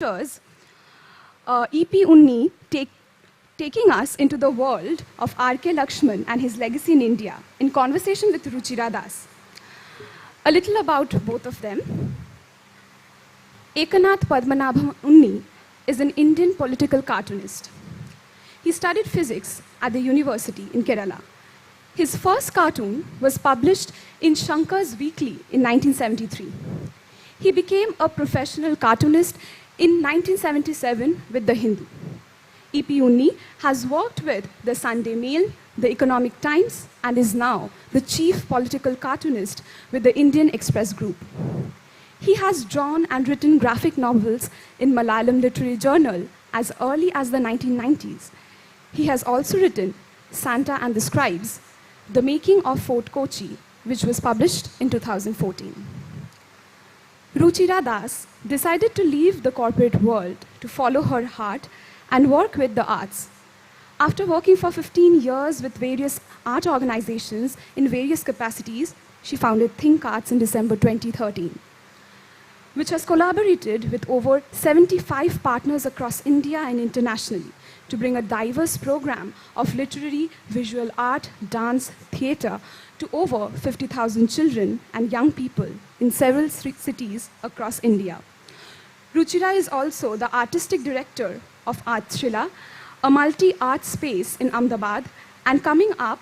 characters, EP Unny taking us into the world of RK Laxman and his legacy in India in conversation with Ruchira Das. A little about both of them. Ekanath Padmanabham Unny is an Indian political cartoonist. He studied physics at the university in Kerala. His first cartoon was published in Shankar's Weekly in 1973. He became a professional cartoonist in 1977 with The Hindu. EP Unny has worked with the Sunday Mail, the Economic Times, and is now the chief political cartoonist with the Indian Express Group. He has drawn and written graphic novels in Malayalam Literary Journal as early as the 1990s. He has also written Santa and the Scribes, The Making of Fort Kochi, which was published in 2014. Ruchira Das decided to leave the corporate world to follow her heart and work with the arts. After working for 15 years with various art organizations in various capacities, she founded Think Arts in December 2013, which has collaborated with over 75 partners across India and internationally to bring a diverse program of literary, visual art, dance, theatre to over 50,000 children and young people in several cities across India. Ruchira is also the artistic director of Aashirvaad, a multi-art space in Ahmedabad, and coming up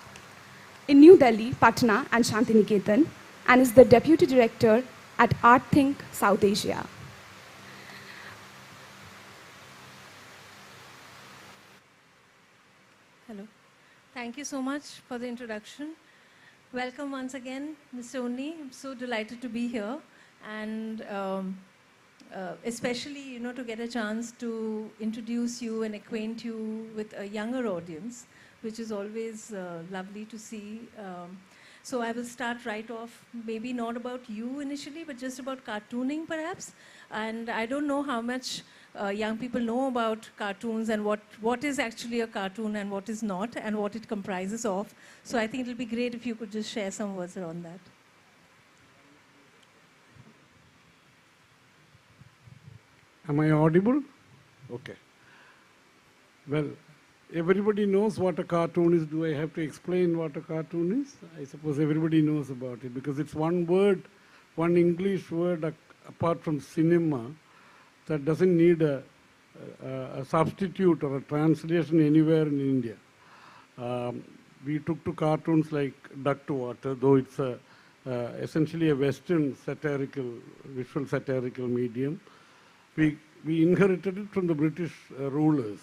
in New Delhi, Patna, and Shantiniketan, and is the deputy director at Art Think South Asia. Hello. Thank you so much for the introduction. Welcome once again, Mr. Unny. I'm so delighted to be here, and especially, to get a chance to introduce you and acquaint you with a younger audience, which is always lovely to see. So I will start right off, maybe not about you initially, but just about cartooning perhaps. And I don't know how much young people know about cartoons and what is actually a cartoon and what is not and what it comprises of. So I think it will be great if you could just share some words around that. Am I audible? Okay. Well, everybody knows what a cartoon is. Do I have to explain what a cartoon is? I suppose everybody knows about it because it's one word, one English word apart from cinema that doesn't need a substitute or a translation anywhere in India. We took to cartoons like Duck to Water, though it's essentially a Western visual satirical medium. We inherited it from the British rulers.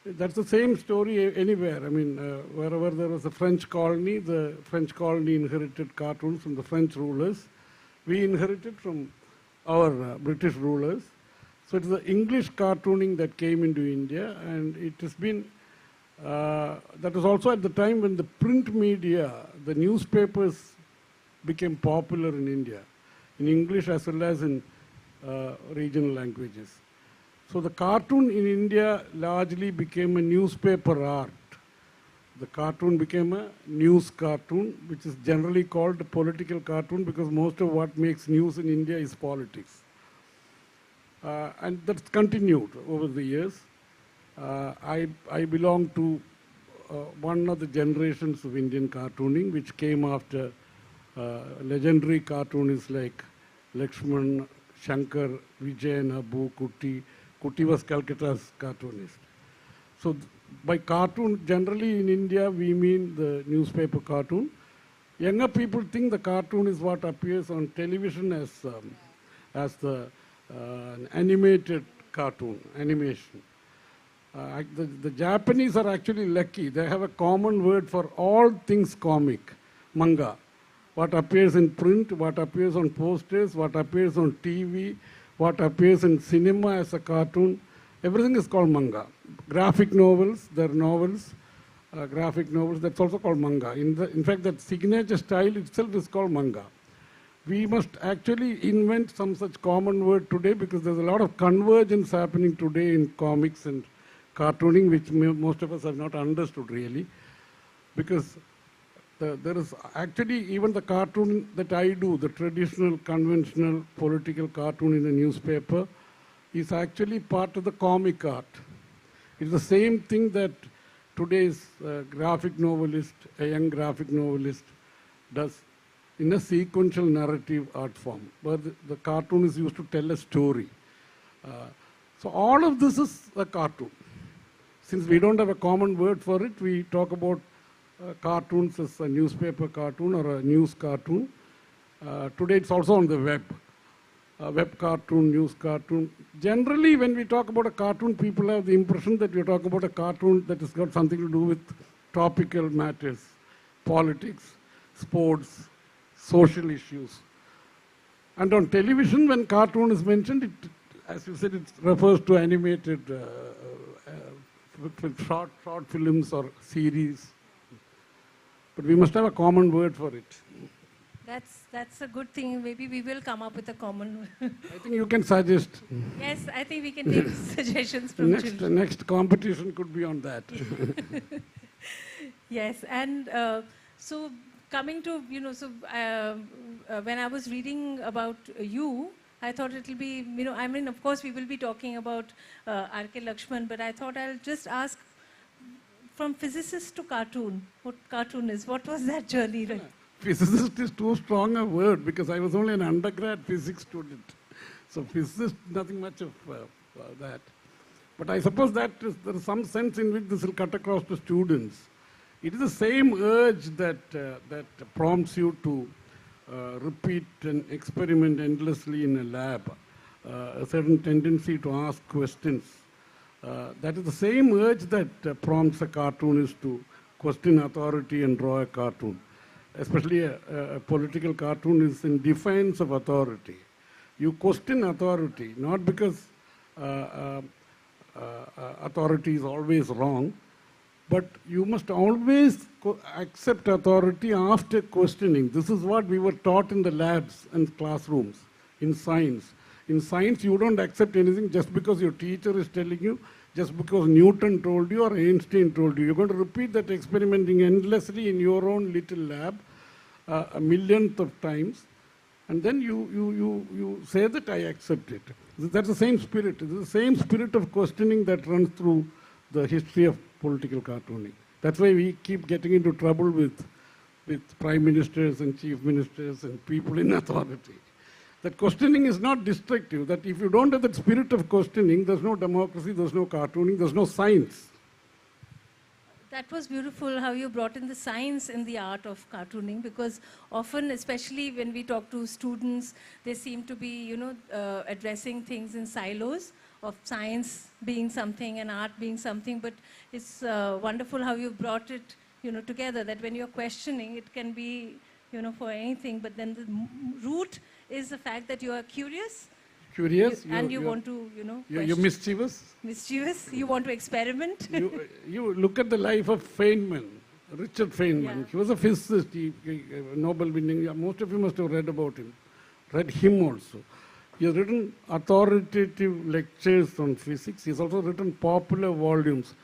That's the same story anywhere. I mean, wherever there was a French colony, the French colony inherited cartoons from the French rulers. We inherited from our British rulers. So it's the English cartooning that came into India, and it has been, that was also at the time when the print media, the newspapers became popular in India, in English as well as in regional languages. So the cartoon in India largely became a newspaper art. The cartoon became a news cartoon, which is generally called a political cartoon because most of what makes news in India is politics. And that's continued over the years. I belong to one of the generations of Indian cartooning, which came after legendary cartoonists like Laxman, Shankar, Vijayan, Abu, Kutti. Kutti was Calcutta's cartoonist. So by cartoon, generally in India, we mean the newspaper cartoon. Younger people think the cartoon is what appears on television as the animated cartoon, animation. The Japanese are actually lucky. They have a common word for all things comic, manga. What appears in print, what appears on posters, what appears on TV, what appears in cinema as a cartoon, everything is called manga. Graphic novels, there are novels, graphic novels, that's also called manga. In fact, that signature style itself is called manga. We must actually invent some such common word today because there's a lot of convergence happening today in comics and cartooning, which most of us have not understood really. Because there is actually even the cartoon that I do, the traditional, conventional political cartoon in the newspaper, is actually part of the comic art. It's the same thing that today's graphic novelist, a young graphic novelist, does in a sequential narrative art form, where the cartoon is used to tell a story. So all of this is a cartoon. Since we don't have a common word for it, we talk about cartoons as a newspaper cartoon or a news cartoon. Today it's also on the web. Web cartoon, news cartoon. Generally, when we talk about a cartoon, people have the impression that we are talking about a cartoon that has got something to do with topical matters, politics, sports, social issues. And on television, when cartoon is mentioned, it, as you said, it refers to animated with short films or series. But we must have a common word for it. That's a good thing. Maybe we will come up with a common. I think you can suggest. Yes, I think we can take suggestions from children. Next competition could be on that. Yes, and so coming to, when I was reading about you, I thought it'll be, I mean, of course, we will be talking about RK Laxman, but I thought I'll just ask, from physicist to cartoon, what cartoon is? What was that journey like? Physicist is too strong a word because I was only an undergrad physics student. So physicist, nothing much of that. But I suppose that there is some sense in which this will cut across to students. It is the same urge that prompts you to repeat an experiment endlessly in a lab, a certain tendency to ask questions. That is the same urge that prompts a cartoonist to question authority and draw a cartoon. Especially a political cartoon is in defiance of authority. You question authority, not because authority is always wrong, but you must always accept authority after questioning. This is what we were taught in the labs and classrooms in science. In science, you don't accept anything just because your teacher is telling you, just because Newton told you or Einstein told you. You're going to repeat that experimenting endlessly in your own little lab a millionth of times, and then you say that I accept it. That's the same spirit. It's the same spirit of questioning that runs through the history of political cartooning. That's why we keep getting into trouble with prime ministers and chief ministers and people in authority. That questioning is not destructive. That if you don't have that spirit of questioning, there's no democracy, there's no cartooning, there's no science. That was beautiful how you brought in the science in the art of cartooning, because often, especially when we talk to students, they seem to be, addressing things in silos of science being something and art being something. But it's wonderful how you brought it, together. That when you're questioning, it can be, for anything. But then the root is the fact that you are curious. Curious. You want to, You're mischievous. Mischievous. You want to experiment. You look at the life of Feynman, Richard Feynman. Yeah. He was a physicist, Nobel winning. Most of you must have read about him. Read him also. He has written authoritative lectures on physics. He has also written popular volumes.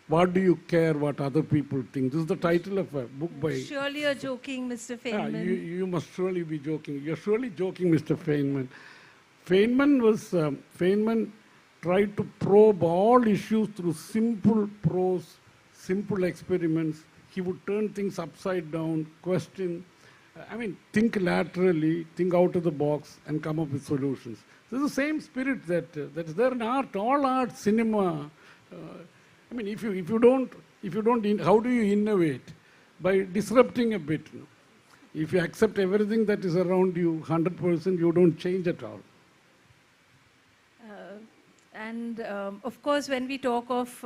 What do you care what other people think? This is the title of a book by... Surely you're joking, Mr. Feynman. You must surely be joking. You're surely joking, Mr. Feynman. Feynman tried to probe all issues through simple prose, simple experiments. He would turn things upside down, question, think laterally, think out of the box, and come up with solutions. This is the same spirit that's there in art, all art, cinema. If you don't, how do you innovate? By disrupting a bit. If you accept everything that is around you 100%, you don't change at all. Of course, when we talk of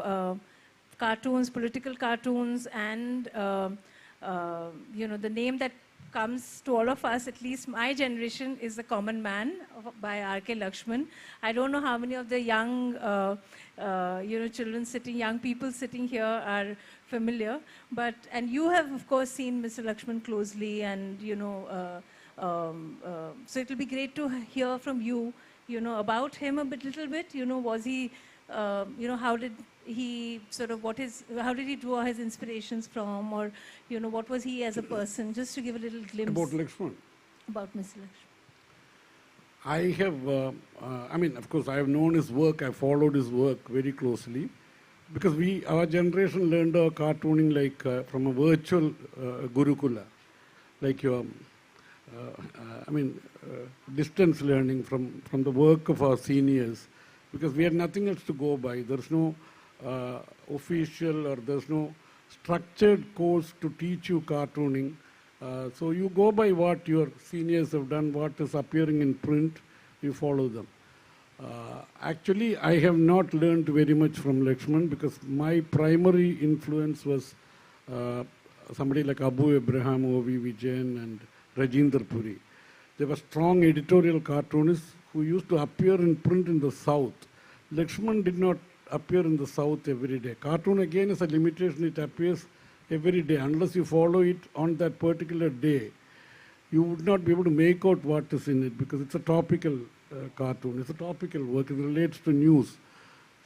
cartoons, political cartoons, and the name that comes to all of us, at least my generation, is The Common Man by RK Laxman. I don't know how many of the young, young people sitting here are familiar, and you have, of course, seen Mr. Laxman closely, and, so it will be great to hear from you, about him a little bit. Was he, how did he how did he draw his inspirations from, or, what was he as a person, just to give a little glimpse. About Laxman? About Mr. Laxman. I have, I mean, of course, I have known his work, I followed his work very closely, because our generation learned our cartooning like from a virtual Gurukula, like your, distance learning from the work of our seniors, because we had nothing else to go by. There's no official or there's no structured course to teach you cartooning. So you go by what your seniors have done, what is appearing in print, you follow them. Actually, I have not learned very much from Laxman because my primary influence was somebody like Abu Abraham, O.V. Vijayan and Rajinder Puri. They were strong editorial cartoonists who used to appear in print in the South. Laxman did not appear in the South every day. Cartoon again is a limitation, it appears every day. Unless you follow it on that particular day, you would not be able to make out what is in it because it's a topical cartoon, it's a topical work, it relates to news.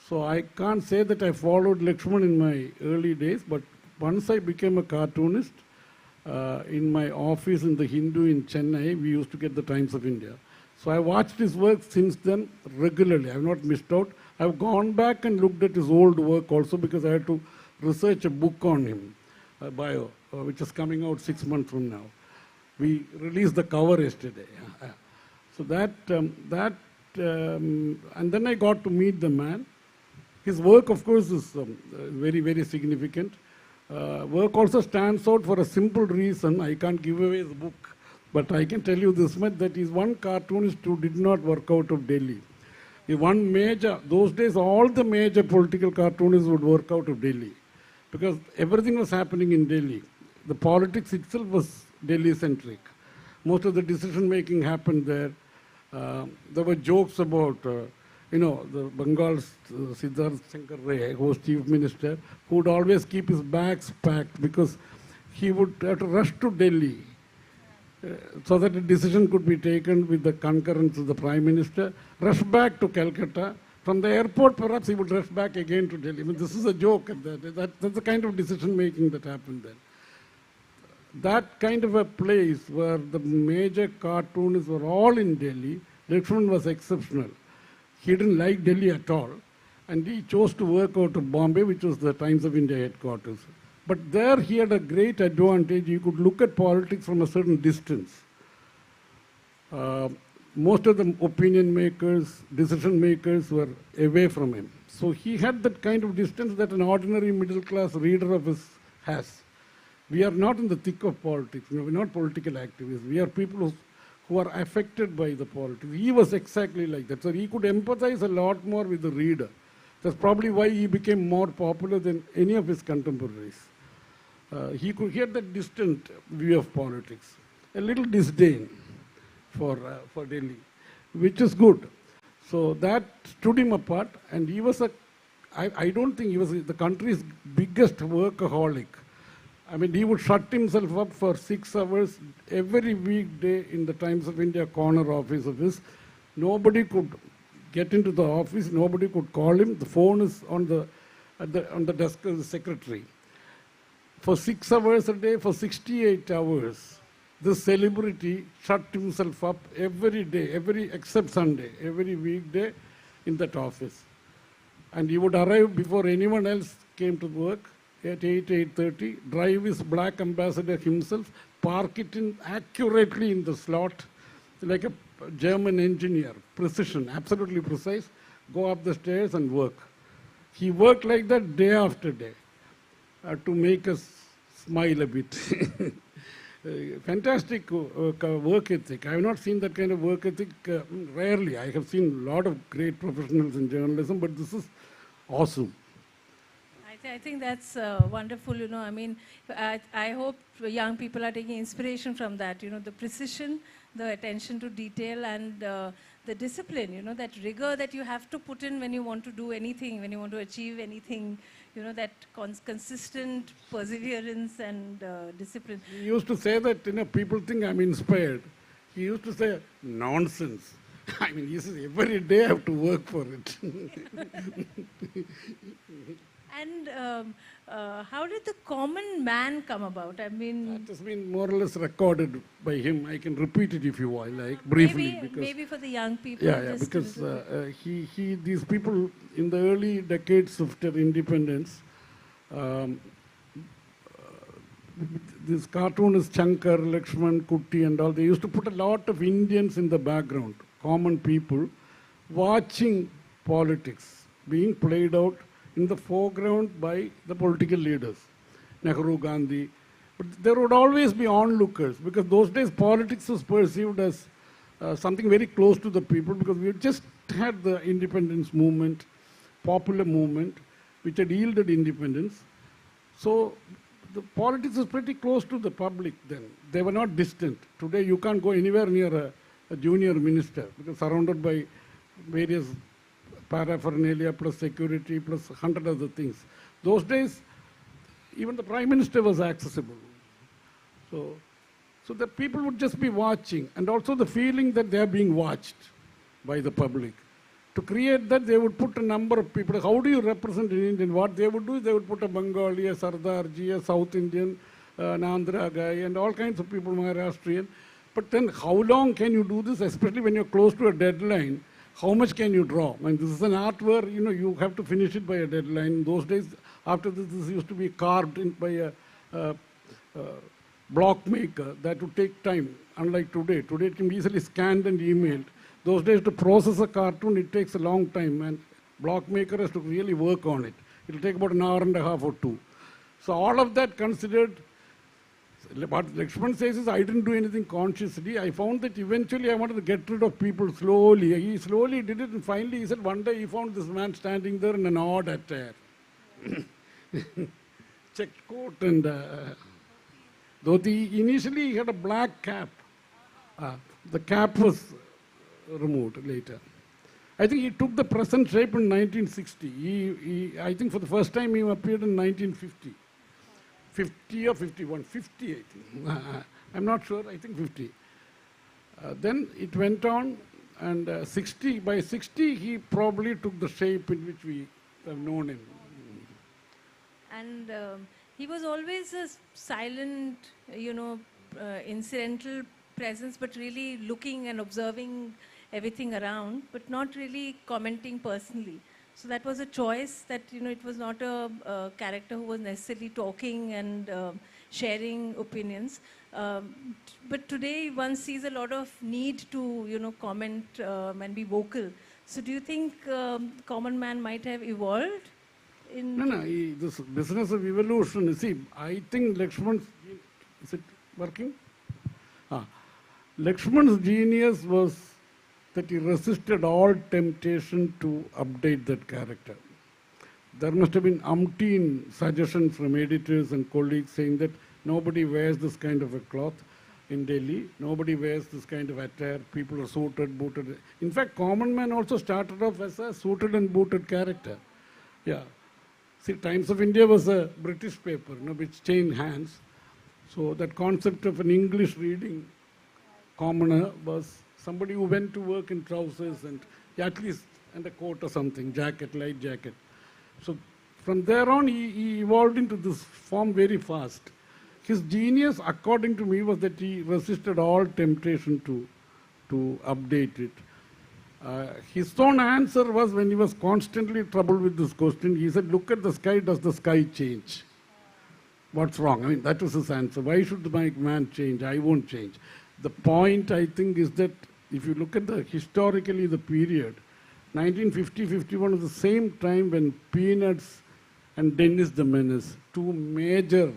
So I can't say that I followed Laxman in my early days, but once I became a cartoonist, in my office in the Hindu in Chennai, we used to get the Times of India. So I watched his work since then regularly. I have not missed out. I've gone back and looked at his old work also because I had to research a book on him, a bio, which is coming out 6 months from now. We released the cover yesterday. So and then I got to meet the man. His work, of course, is very, very significant. Work also stands out for a simple reason. I can't give away his book, but I can tell you this much, that he's one cartoonist who did not work out of Delhi. Those days all the major political cartoonists would work out of Delhi because everything was happening in Delhi. The politics itself was Delhi-centric. Most of the decision-making happened there. There were jokes about, the Bengal's Siddharth Shankar Ray, who was chief minister, who would always keep his bags packed because he would have to rush to Delhi so that a decision could be taken with the concurrence of the Prime Minister, rush back to Calcutta. From the airport, perhaps he would rush back again to Delhi. I mean, this is a joke. That's the kind of decision-making that happened then. That kind of a place where the major cartoonists were all in Delhi, Laxman was exceptional. He didn't like Delhi at all, and he chose to work out of Bombay, which was the Times of India headquarters. But there he had a great advantage. He could look at politics from a certain distance. Most of the opinion makers, decision makers were away from him. So he had that kind of distance that an ordinary middle class reader of his has. We are not in the thick of politics. We're not political activists. We are people who are affected by the politics. He was exactly like that. So he could empathize a lot more with the reader. That's probably why he became more popular than any of his contemporaries. He had that distant view of politics, a little disdain for Delhi, which is good. So that stood him apart, and he was I don't think he was the country's biggest workaholic. I mean, he would shut himself up for 6 hours every weekday in the Times of India corner office of his. Nobody could get into the office, nobody could call him. The phone is on the desk of the secretary. For 6 hours a day, for 68 hours, this celebrity shut himself up every day, except Sunday, every weekday in that office. And he would arrive before anyone else came to work at 8:30, drive his black ambassador himself, park it in accurately in the slot, like a German engineer, precision, absolutely precise, go up the stairs and work. He worked like that day after day to make us smile a bit. Fantastic work ethic. I have not seen that kind of work ethic rarely. I have seen a lot of great professionals in journalism, but this is awesome. I think that's wonderful, I mean, I hope young people are taking inspiration from that, the precision, the attention to detail, and the discipline, that rigor that you have to put in when you want to do anything, when you want to achieve anything, that consistent perseverance and discipline. He used to say that, people think I'm inspired. He used to say, nonsense. I mean, he says, every day I have to work for it. And how did the common man come about? I mean, that has been more or less recorded by him. I can repeat it if you want, like briefly. maybe for the young people. Yeah, just a because little bit. these people in the early decades after independence, um, this cartoonist Shankar, Laxman, Kutti and all, they used to put a lot of Indians in the background, common people, watching politics being played out in the foreground by the political leaders, Nehru, Gandhi. But there would always be onlookers, because those days politics was perceived as something very close to the people, because we had just had the independence movement, popular movement, which had yielded independence. So the politics was pretty close to the public then. They were not distant. Today you can't go anywhere near a junior minister, because surrounded by various paraphernalia plus security plus 100 other things. Those days, even the prime minister was accessible. So the people would just be watching, and also the feeling that they are being watched by the public. To create that, they would put a number of people. How do you represent an Indian? What they would do is they would put a Bengali, a Sardarji, a South Indian, an Andhra guy, and all kinds of people, Maharashtrian. But then how long can you do this, especially when you're close to a deadline? How much can you draw? I mean, this is an art where, you have to finish it by a deadline. In those days, after this used to be carved in by a block maker. That would take time, unlike today. Today it can be easily scanned and emailed. Those days, to process a cartoon, it takes a long time, and block maker has to really work on it. It'll take about an hour and a half or two. So all of that considered, what Laxman says is, I didn't do anything consciously. I found that eventually I wanted to get rid of people slowly. He slowly did it, and finally he said one day he found this man standing there in an odd attire. Checked coat and dhoti. Initially he had a black cap. The cap was removed later. I think he took the present shape in 1960. I think for the first time he appeared in 1950. 50 or 51, 50 I think. I'm not sure, I think 50. Then it went on, and by 60 he probably took the shape in which we have known him. And he was always a silent, incidental presence, but really looking and observing everything around, but not really commenting personally. So that was a choice that, it was not a character who was necessarily talking and sharing opinions. But today one sees a lot of need to, comment and be vocal. So do you think common man might have evolved? No, this business of evolution, you see, I think Laxman's, is it working? Laxman's genius was that he resisted all temptation to update that character. There must have been umpteen suggestions from editors and colleagues saying that nobody wears this kind of a cloth in Delhi, nobody wears this kind of attire, people are suited, booted. In fact, Common Man also started off as a suited and booted character. Yeah. See, Times of India was a British paper, which changed hands. So that concept of an English reading commoner was somebody who went to work in trousers and at least and a coat or something, jacket, light jacket. So from there on, he evolved into this form very fast. His genius, according to me, was that he resisted all temptation to update it. His own answer was, when he was constantly troubled with this question, he said, look at the sky, does the sky change? What's wrong? I mean, that was his answer. Why should my man change? I won't change. The point, I think, is that if you look at historically the period, 1950-51 was the same time when Peanuts and Dennis the Menace, two major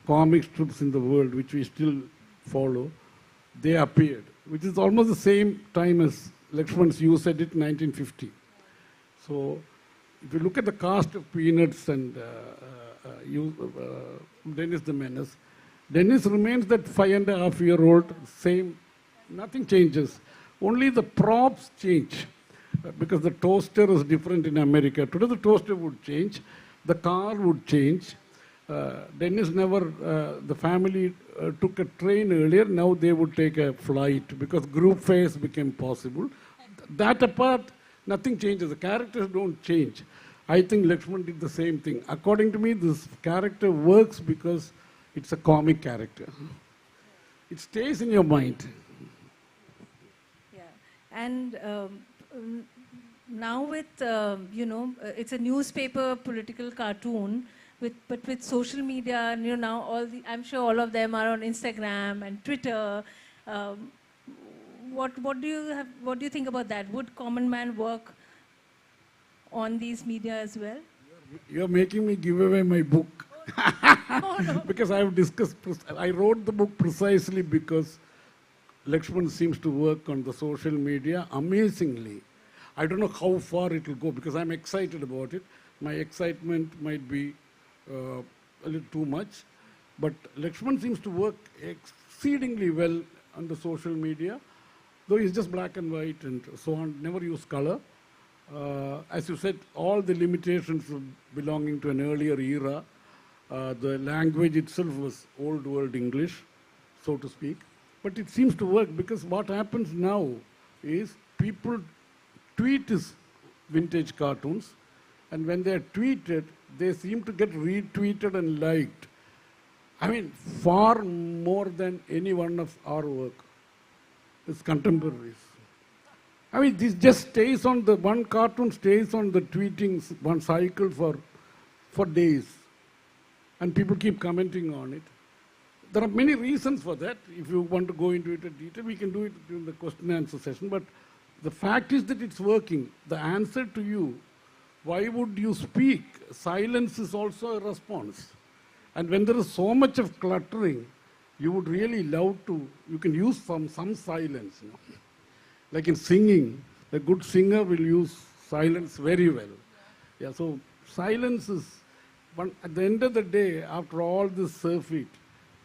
comic strips in the world which we still follow, they appeared, which is almost the same time as Laxman's You Said It, 1950. So if you look at the cast of Peanuts and Dennis the Menace, Dennis remains that 5.5-year-old, same, nothing changes. Only the props change, because the toaster is different in America. Today the toaster would change, the car would change. Dennis never, the family took a train earlier, now they would take a flight because group fares became possible. That apart, nothing changes, the characters don't change. I think Laxman did the same thing. According to me, this character works because it's a comic character. It stays in your mind. Yeah, and now with, it's a newspaper political cartoon, but with social media, and now I'm sure all of them are on Instagram and Twitter. What do you think about that? Would Common Man work on these media as well? You're making me give away my book. Oh, no. Because I wrote the book precisely because Laxman seems to work on the social media amazingly. I don't know how far it will go because I'm excited about it. My excitement might be a little too much. But Laxman seems to work exceedingly well on the social media, though he's just black and white and so on, never use color. As you said, all the limitations of belonging to an earlier era. The language itself was old world English, so to speak. But it seems to work because what happens now is people tweet his vintage cartoons, and when they're tweeted, they seem to get retweeted and liked. I mean, far more than any one of our work, his contemporaries. I mean, this just stays on the, one cartoon stays on the tweeting, one cycle for days. And people keep commenting on it. There are many reasons for that. If you want to go into it in detail, we can do it during the question and answer session. But the fact is that it's working. The answer to you, why would you speak? Silence is also a response. And when there is so much of cluttering, you would really love to, you can use some silence. Like in singing, a good singer will use silence very well. Yeah, so silence is, at the end of the day, after all this surfeit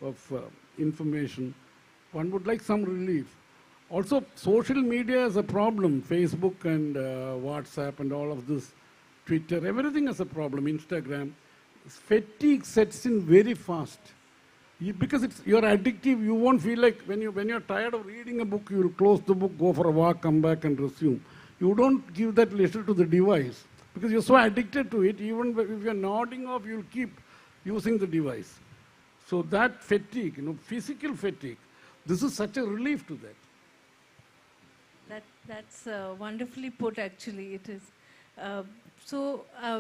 of information, one would like some relief. Also, social media is a problem. Facebook and WhatsApp and all of this, Twitter, everything is a problem. Instagram. Fatigue sets in very fast. Because you're addictive, you won't feel like when you're tired of reading a book, you'll close the book, go for a walk, come back and resume. You don't give that leisure to the device. Because you're so addicted to it, even if you're nodding off, you'll keep using the device. So that fatigue, physical fatigue, this is such a relief to that. That's wonderfully put, actually. It is.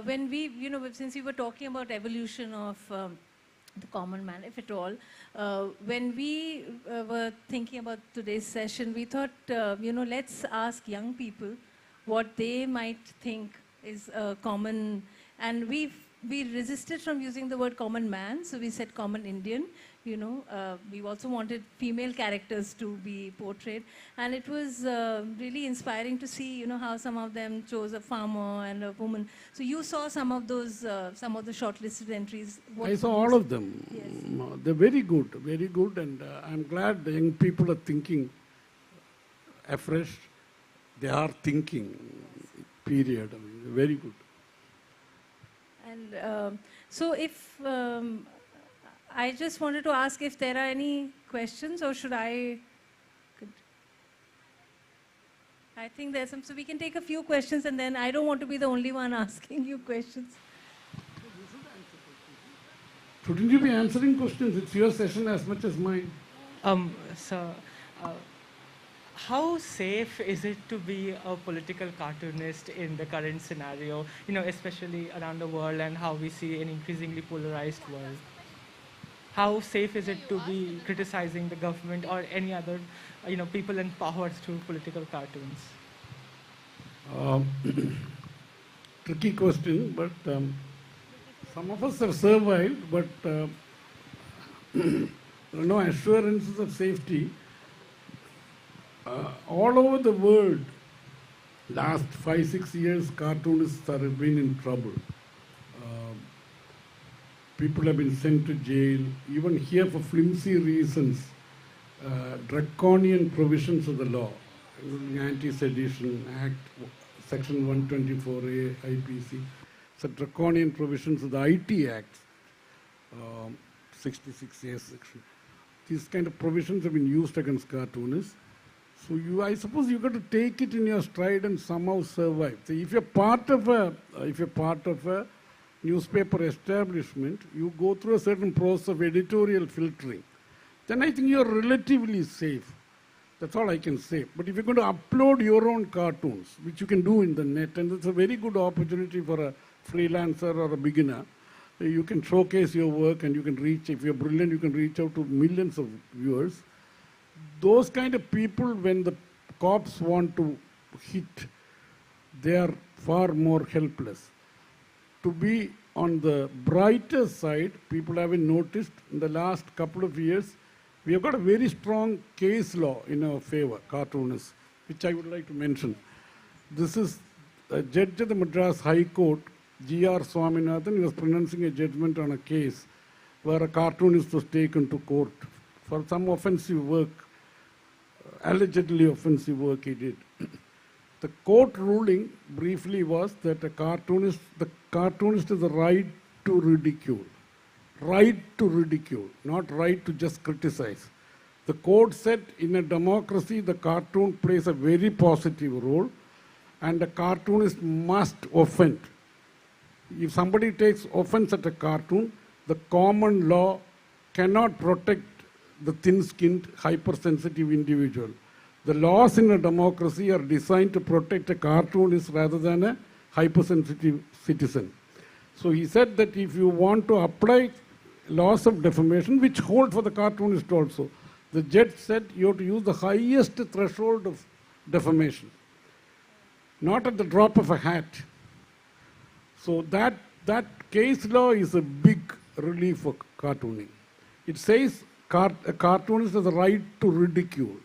When we, since we were talking about evolution of the common man, if at all, when we were thinking about today's session, we thought, let's ask young people what they might think is common, and we resisted from using the word common man, so we said common Indian. We also wanted female characters to be portrayed, and it was really inspiring to see, how some of them chose a farmer and a woman. So you saw some of those, some of the shortlisted entries. I saw all of them. Yes. They're very good, and I'm glad the young people are thinking afresh. They are thinking. Period. I mean, very good. And so if, I just wanted to ask if there are any questions, or should I think there's some, so we can take a few questions, and then I don't want to be the only one asking you questions. Shouldn't you be answering questions? It's your session as much as mine. How safe is it to be a political cartoonist in the current scenario, especially around the world and how we see an increasingly polarized world? How safe is it to be criticizing the government or any other, people in power through political cartoons? Tricky question, but some of us have survived, but there are no assurances of safety. All over the world, last 5-6 years, cartoonists have been in trouble. People have been sent to jail, even here for flimsy reasons. Draconian provisions of the law, Anti-Sedition Act, Section 124A, IPC. So draconian provisions of the IT Act, 66A section. These kind of provisions have been used against cartoonists. So I suppose you got to take it in your stride and somehow survive. So if you're part of a newspaper establishment, you go through a certain process of editorial filtering. Then I think you're relatively safe. That's all I can say. But if you're going to upload your own cartoons, which you can do in the net, and it's a very good opportunity for a freelancer or a beginner, you can showcase your work and you can reach, if you're brilliant, you can reach out to millions of viewers. Those kind of people, when the cops want to hit, they are far more helpless. To be on the brighter side, people haven't noticed in the last couple of years, we have got a very strong case law in our favor, cartoonists, which I would like to mention. This is a judge of the Madras High Court, G.R. Swaminathan. He was pronouncing a judgment on a case where a cartoonist was taken to court for some offensive work, allegedly offensive work he did. The court ruling briefly was that the cartoonist has the right to ridicule. Right to ridicule, not right to just criticize. The court said in a democracy, the cartoon plays a very positive role and the cartoonist must offend. If somebody takes offense at a cartoon, the common law cannot protect the thin-skinned, hypersensitive individual. The laws in a democracy are designed to protect a cartoonist rather than a hypersensitive citizen. So he said that if you want to apply laws of defamation, which hold for the cartoonist also, the judge said you have to use the highest threshold of defamation, not at the drop of a hat. So that case law is a big relief for cartooning. It says a cartoonist has the right to ridicule,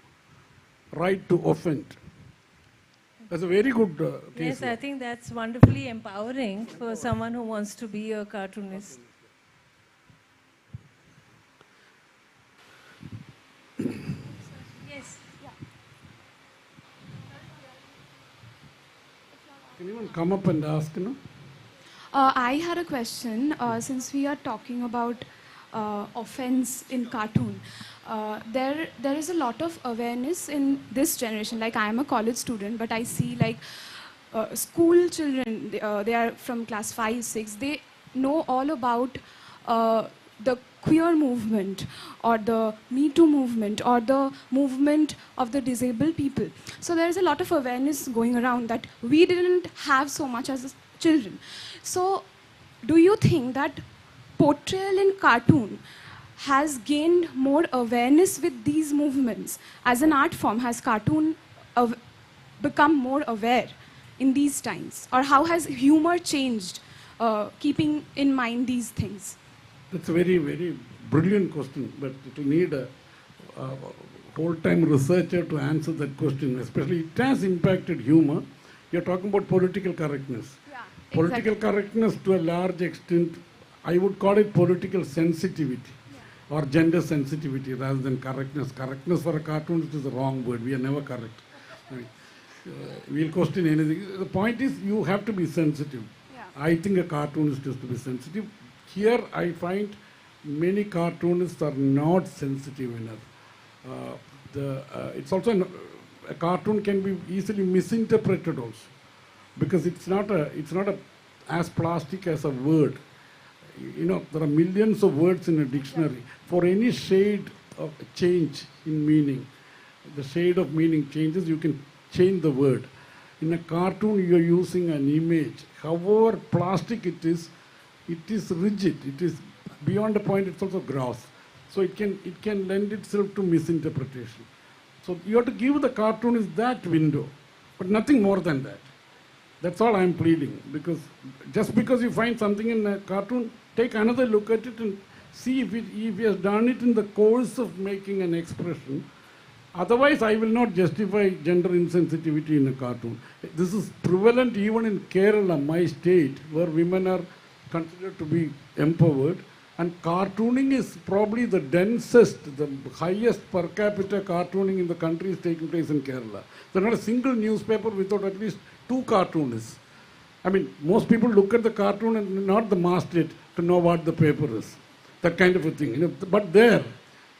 right to offend. That's a very good case Yes, law. I think that's wonderfully empowering for someone who wants to be a cartoonist. Yes. Can anyone come up and ask, no? I had a question. Since we are talking about offense in cartoon, there is a lot of awareness in this generation. Like, I am a college student, but I see like school children, they are from class 5, 6, they know all about the queer movement or the Me Too movement or the movement of the disabled people. So there is a lot of awareness going around that we didn't have so much as children. So do you think that portrayal in cartoon has gained more awareness with these movements? As an art form, has cartoon become more aware in these times? Or how has humor changed, keeping in mind these things? That's a very, very brilliant question, but it will need a whole-time researcher to answer that question, especially it has impacted humor. You're talking about political correctness. Yeah, Political correctness to a large extent, I would call it political sensitivity or gender sensitivity rather than correctness. Correctness for a cartoonist is the wrong word. We are never correct. I mean, we'll question anything. The point is you have to be sensitive. Yeah. I think a cartoonist has to be sensitive. Here I find many cartoonists are not sensitive enough. It's also a cartoon can be easily misinterpreted also, because it's not as plastic as a word. You know, there are millions of words in a dictionary. For any shade of change in meaning, the shade of meaning changes, you can change the word. In a cartoon, you are using an image. However plastic it is rigid. It is beyond a point. It's also gross. So it can lend itself to misinterpretation. So you have to give the cartoonist that window, but nothing more than that. That's all I'm pleading. Because just because you find something in a cartoon, take another look at it and see if he has done it in the course of making an expression. Otherwise, I will not justify gender insensitivity in a cartoon. This is prevalent even in Kerala, my state, where women are considered to be empowered. And cartooning is probably the densest, the highest per capita cartooning in the country is taking place in Kerala. There's not a single newspaper without at least 2 cartoonists. I mean, most people look at the cartoon and not the masthead to know what the paper is. That kind of a thing. You know, but there,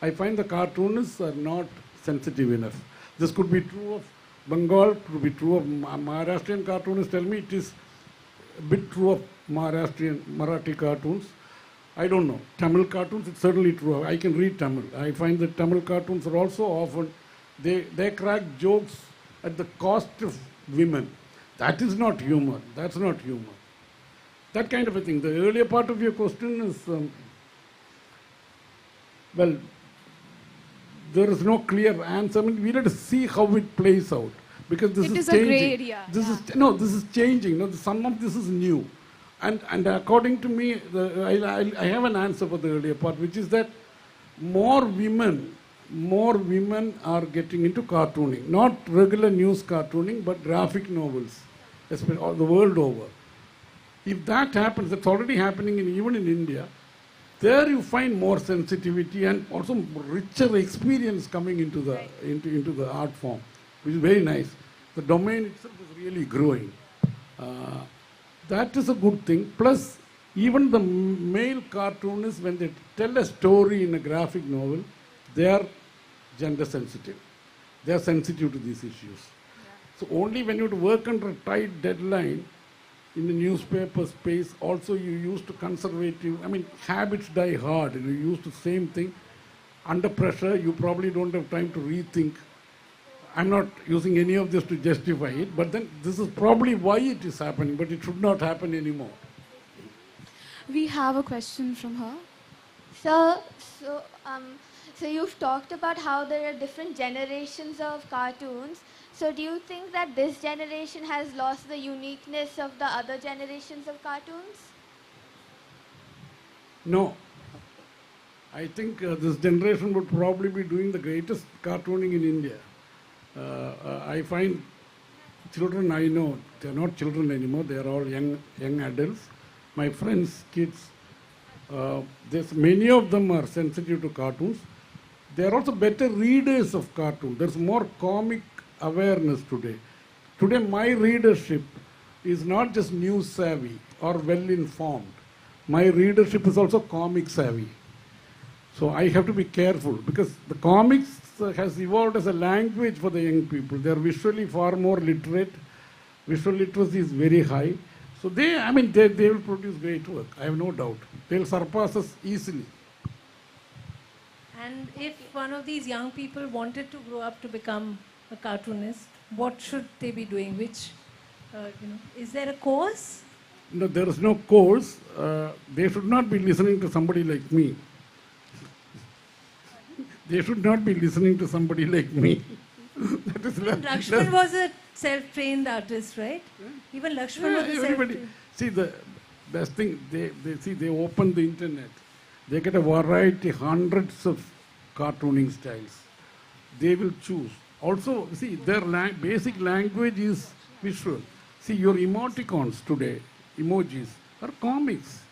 I find the cartoonists are not sensitive enough. This could be true of Bengal, it could be true of Maharashtrian cartoonists tell me it is a bit true of Marathi cartoons. I don't know. Tamil cartoons, it's certainly true. I can read Tamil. I find that Tamil cartoons are also often, they crack jokes at the cost of women. That is not humor. That's not humor. That kind of a thing. The earlier part of your question is, well, there is no clear answer. I mean, we need to see how it plays out. Because this is changing. It is a grey area. This is changing. Some of this is new. And according to me, I have an answer for the earlier part, which is that more women are getting into cartooning. Not regular news cartooning, but graphic novels, especially the world over. If that happens, that's already happening even in India, there you find more sensitivity and also richer experience coming into the, into the art form, which is very nice. The domain itself is really growing. That is a good thing. Plus, even the male cartoonists, when they tell a story in a graphic novel, they are gender sensitive. They are sensitive to these issues. So only when you have to work under a tight deadline in the newspaper space, also you used to conservative, I mean, habits die hard. You use the same thing. Under pressure, you probably don't have time to rethink. I'm not using any of this to justify it, but then this is probably why it is happening, but it should not happen anymore. We have a question from her. So you've talked about how there are different generations of cartoons. So do you think that this generation has lost the uniqueness of the other generations of cartoons? No. I think this generation would probably be doing the greatest cartooning in India. I find children I know, they're not children anymore, they're all young adults. My friends, kids, many of them are sensitive to cartoons. They're also better readers of cartoons. There's more comic awareness today. Today my readership is not just news savvy or well informed. My readership is also comic savvy. So I have to be careful because the comics has evolved as a language for the young people. They are visually far more literate. Visual literacy is very high. So they will produce great work. I have no doubt. They'll surpass us easily. And if one of these young people wanted to grow up to become a cartoonist, what should they be doing? Which, is there a course? No, there is no course. They should not be listening to somebody like me. They should not be listening to somebody like me. Laxman was a self-trained artist, right? Yeah. Even Laxman was a self-trained. See, the best thing, they open the internet. They get a variety, hundreds of cartooning styles. They will choose. Also, see, their basic language is visual. See, your emoticons today, emojis, are comics.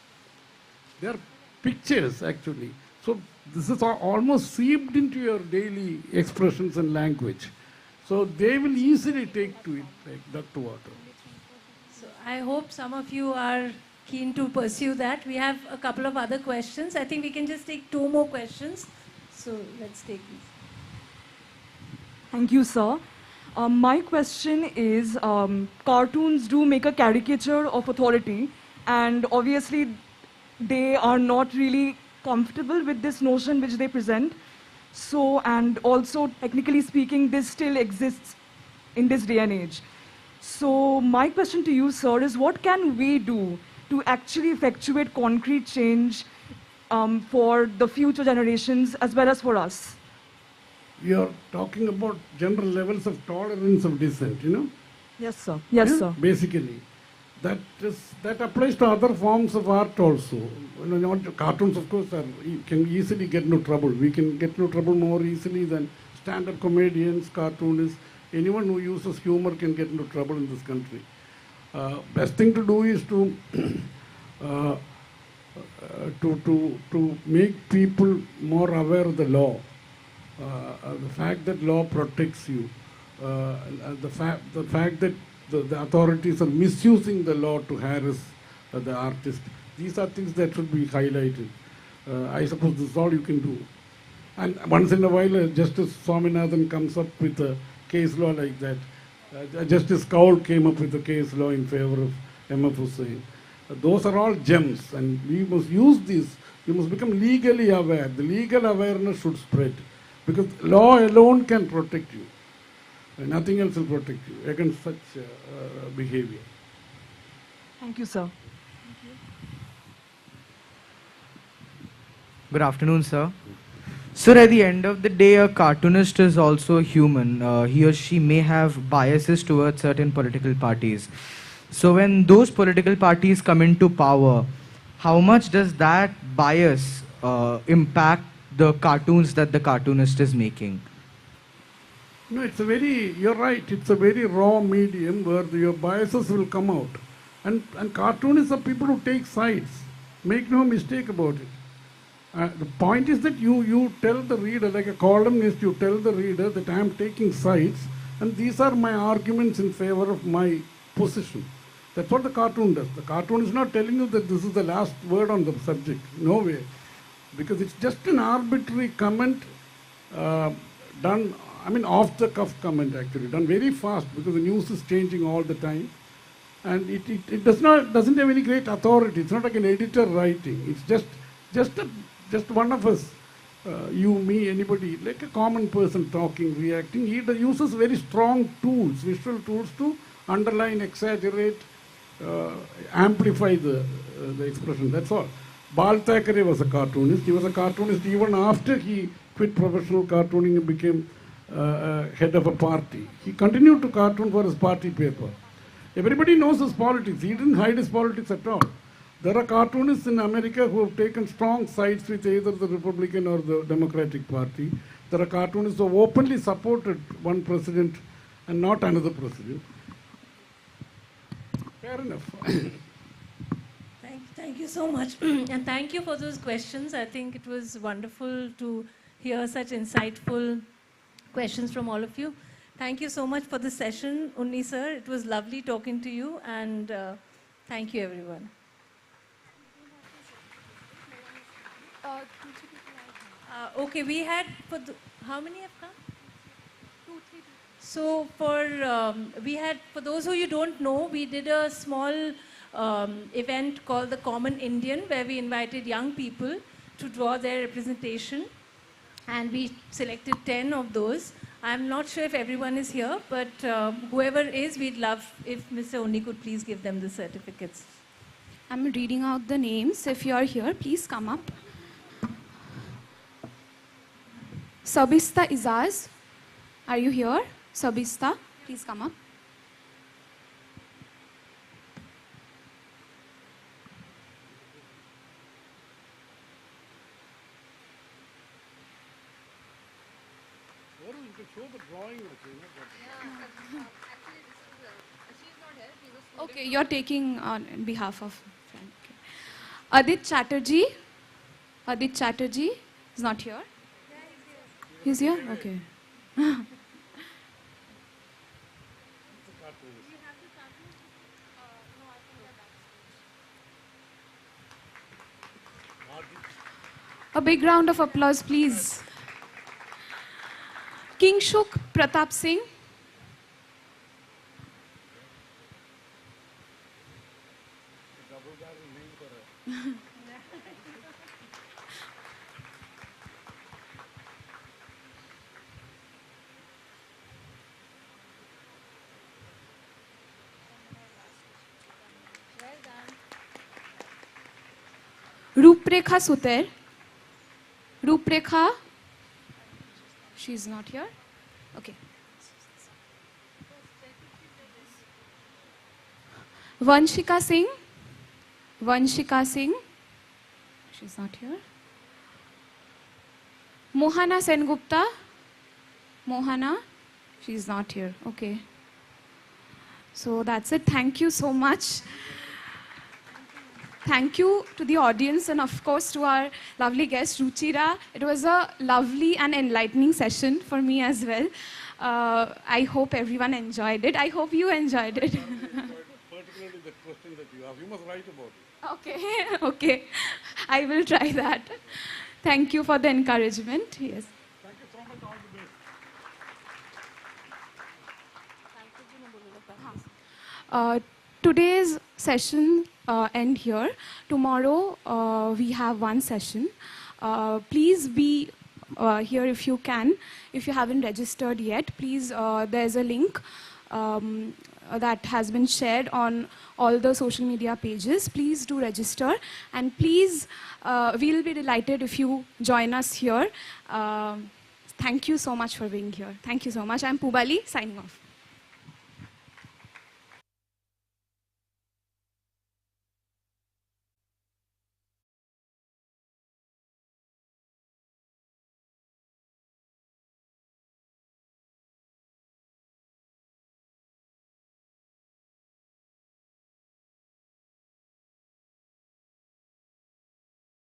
They are pictures, actually. So this is almost seeped into your daily expressions and language. So they will easily take to it like duck to water. So I hope some of you are keen to pursue that. We have a couple of other questions. I think we can just take 2 more questions. So let's take these. Thank you, sir. My question is, cartoons do make a caricature of authority, and obviously they are not really comfortable with this notion which they present. So, and also technically speaking, this still exists in this day and age. So my question to you, sir, is what can we do to actually effectuate concrete change for the future generations as well as for us? You're talking about general levels of tolerance of dissent, Yes, sir. Yes, sir. Basically. That applies to other forms of art also. Cartoons, of course, can easily get into trouble. We can get into trouble more easily than stand-up comedians, cartoonists. Anyone who uses humor can get into trouble in this country. Best thing to do is to make people more aware of the law. The fact that law protects you. The fact that the authorities are misusing the law to harass the artist. These are things that should be highlighted. I suppose this is all you can do. And once in a while, Justice Swaminathan comes up with case law like that. Justice Kaul came up with a case law in favor of M.F. Hussain. Those are all gems, and we must use these. You must become legally aware. The legal awareness should spread, because law alone can protect you. Nothing else will protect you against such behavior. Thank you, sir. Good afternoon, sir. Sir, at the end of the day, a cartoonist is also human. He or she may have biases towards certain political parties. So when those political parties come into power, how much does that bias impact the cartoons that the cartoonist is making? No, you're right, it's a very raw medium where your biases will come out. And cartoonists are people who take sides. Make no mistake about it. The point is that you tell the reader, like a columnist, you tell the reader that I am taking sides, and these are my arguments in favor of my position. That's what the cartoon does. The cartoon is not telling you that this is the last word on the subject. No way. Because it's just an arbitrary comment done, off the cuff comment actually, done very fast because the news is changing all the time. And it doesn't have any great authority. It's not like an editor writing. It's just one of us, you, me, anybody, like a common person talking, reacting. He uses very strong tools, visual tools to underline, exaggerate, amplify the expression. That's all. Bal Thackeray was a cartoonist. He was a cartoonist even after he quit professional cartooning and became head of a party. He continued to cartoon for his party paper. Everybody knows his politics. He didn't hide his politics at all. There are cartoonists in America who have taken strong sides with either the Republican or the Democratic Party. There are cartoonists who have openly supported one president and not another president. Fair enough. Thank you so much. And thank you for those questions. I think it was wonderful to hear such insightful questions from all of you. Thank you so much for the session, Unny sir. It was lovely talking to you, and thank you, everyone. Okay, we had, how many have come? 2, 3. So for those who you don't know, we did a small event called the Common Indian, where we invited young people to draw their representation, and we selected 10 of those. I'm not sure if everyone is here, but whoever is, we'd love if Mr. Unny could please give them the certificates. I'm reading out the names. If you're here, please come up. Sabista Izaz, are you here? Sabista, please come up. Okay, you're taking on behalf of friend. Okay. Adit Chatterjee. Adit Chatterjee is not here. He's here? Okay. A big round of applause, please. Kingshuk Pratap Singh. Ruchira Suter. Ruchira. She's not here. Okay. Vanshika Singh. Vanshika Singh. She's not here. Mohana Sengupta. Mohana. She's not here. Okay. So that's it. Thank you so much. Thank you to the audience and of course to our lovely guest, Ruchira. It was a lovely and enlightening session for me as well. I hope everyone enjoyed it. I hope you enjoyed it. Particularly the question that you have. You must write about it. Okay, okay. I will try that. Thank you for the encouragement. Yes. Thank you so much. All the best. Today's session end here. Tomorrow we have one session. Please be here if you can. If you haven't registered yet, please, there's a link that has been shared on all the social media pages. Please do register, and please, we'll be delighted if you join us here. Thank you so much for being here. Thank you so much. I'm Pubali, signing off.